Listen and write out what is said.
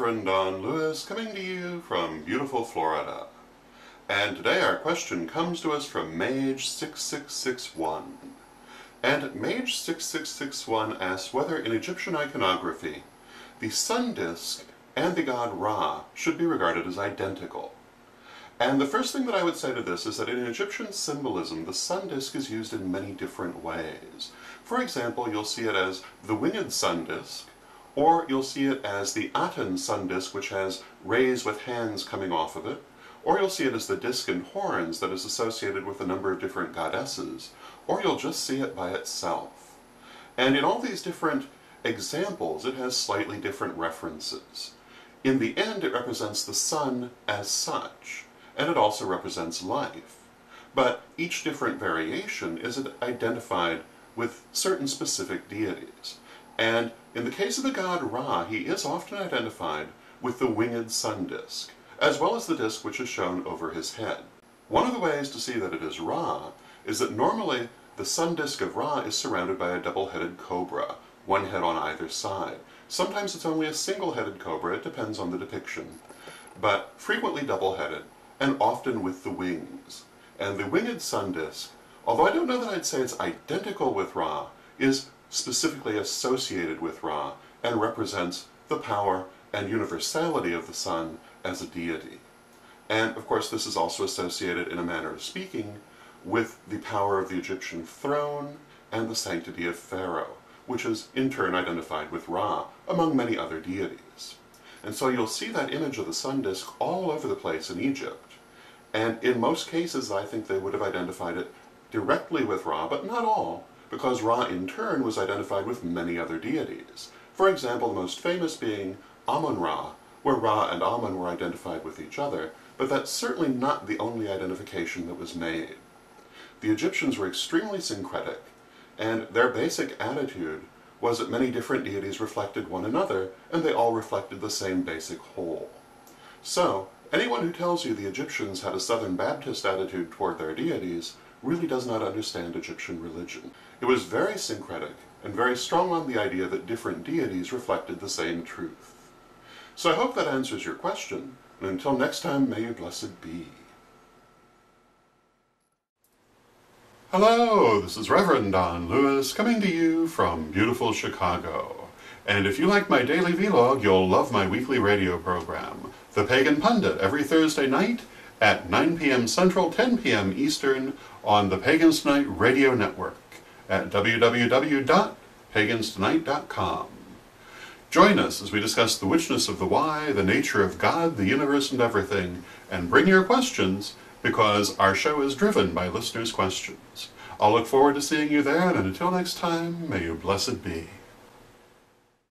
Reverend Don Lewis coming to you from beautiful Florida. And today our question comes to us from Mage6661. And Mage6661 asks whether in Egyptian iconography the sun disk and the god Ra should be regarded as identical. And the first thing that I would say to this is that in Egyptian symbolism, the sun disk is used in many different ways. For example, you'll see it as the winged sun disk, or you'll see it as the Aten sun disk, which has rays with hands coming off of it, or you'll see it as the disk and horns that is associated with a number of different goddesses, or you'll just see it by itself. And in all these different examples, it has slightly different references. In the end, it represents the sun as such, and it also represents life. But each different variation is identified with certain specific deities. And in the case of the god Ra, he is often identified with the winged sun disk, as well as the disk which is shown over his head. One of the ways to see that it is Ra is that normally the sun disk of Ra is surrounded by a double-headed cobra, one head on either side. Sometimes it's only a single-headed cobra, it depends on the depiction, but frequently double-headed, and often with the wings. And the winged sun disk, although I don't know that I'd say it's identical with Ra, is specifically associated with Ra and represents the power and universality of the sun as a deity. And of course this is also associated, in a manner of speaking, with the power of the Egyptian throne and the sanctity of Pharaoh, which is in turn identified with Ra, among many other deities. And so you'll see that image of the sun disk all over the place in Egypt. And in most cases I think they would have identified it directly with Ra, but not all, because Ra in turn was identified with many other deities. For example, the most famous being Amun-Ra, where Ra and Amun were identified with each other, but that's certainly not the only identification that was made. The Egyptians were extremely syncretic, and their basic attitude was that many different deities reflected one another, and they all reflected the same basic whole. So, anyone who tells you the Egyptians had a Southern Baptist attitude toward their deities really does not understand Egyptian religion. It was very syncretic, and very strong on the idea that different deities reflected the same truth. So I hope that answers your question, and until next time, may you blessed be. Hello, this is Reverend Don Lewis coming to you from beautiful Chicago. And if you like my daily vlog, you'll love my weekly radio program, The Pagan Pundit, every Thursday night at 9 p.m. Central, 10 p.m. Eastern on the Pagans Tonight Radio Network at www.paganstonight.com. Join us as we discuss the witchness of the why, the nature of God, the universe, and everything, and bring your questions, because our show is driven by listeners' questions. I'll look forward to seeing you there, and until next time, may you blessed be.